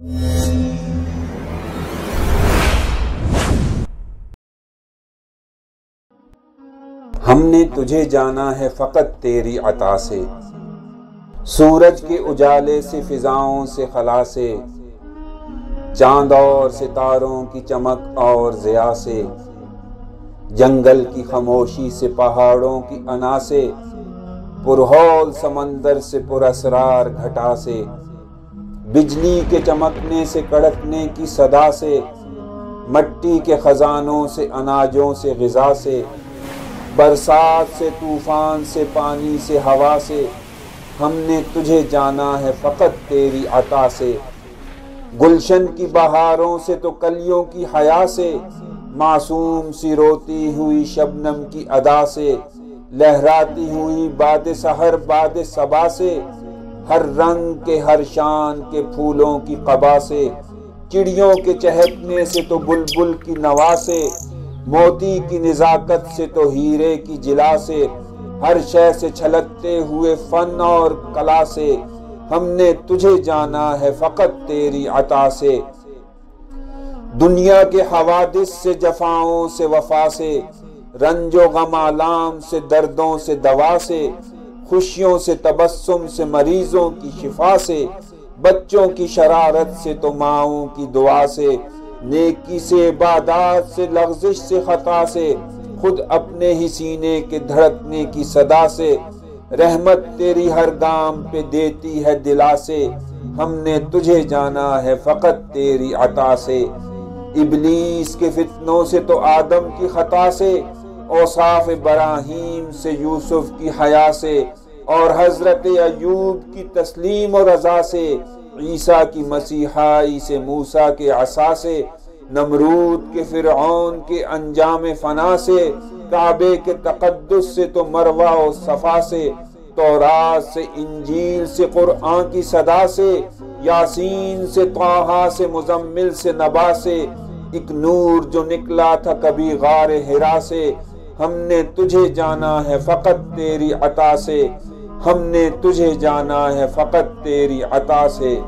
ہم نے تجھے جانا ہے فقط تیری عطا سے، سورج کے اجالے سے، فضاؤں سے، خلا سے، چاند اور ستاروں کی چمک اور ضیاء سے، جنگل کی خاموشی سے، پہاڑوں کی انا سے، پرہول سمندر سے، پراسرار گھٹا سے، بجلی کے چمکنے سے، کڑکنے کی صدا سے، مٹی کے خزانوں سے، اناجوں سے، غذا سے، برسات سے، طوفان سے، پانی سے، ہوا سے، ہم نے تجھے جانا ہے فقط تیری عطا سے، گلشن کی بہاروں سے تو کلیوں کی حیا سے، معصوم سی روتی ہوئی شبنم کی ادا سے، لہراتی ہوئی باد سحر باد صبا سے، ہر رنگ کے ہر شان کے پھولوں کی قبا سے، چڑیوں کے چہکنے سے تو بلبل کی نوا سے، موتی کی نزاکت سے تو ہیرے کی جلا سے، ہر شے سے چھلکتے ہوئے فن اور کلا سے، ہم نے تجھے جانا ہے فقط تیری عطا سے، دنیا کے حوادث سے، جفاؤں سے، وفا سے، رنج و غم آلام سے، دردوں سے، دوا سے، خوشیوں سے، تبسم سے، مریضوں کی شفا سے، بچوں کی شرارت سے تو ماؤں کی دعا سے، نیکی سے، عبادات سے، لغزش سے، خطا سے، خود اپنے ہی سینے کے دھڑکنے کی صدا سے، رحمت تیری ہر گام پہ دیتی ہے دلا سے، ہم نے تجھے جانا ہے فقط تیری عطا سے، ابلیس کے فتنوں سے تو آدم کی خطا سے، اوصاف ابراہیم سے، یوسف کی حیا سے، اور حضرت ایوب کی تسلیم و رضا سے، عیسیٰ کی مسیحائی سے، موسیٰ کے عصا سے، نمرود کے، فرعون کے انجام فنا سے، کعبے کے تقدس سے تو مروہ و صفا سے، تورات سے، انجیل سے، قرآن کی صدا سے، یاسین سے، طٰہٰ سے، مزمل سے، نبا سے، ایک نور جو نکلا تھا کبھی غار حرا سے، ہم نے تجھے جانا ہے فقط تیری عطا سے، ہم نے تجھے جانا ہے فقط تیری عطا سے۔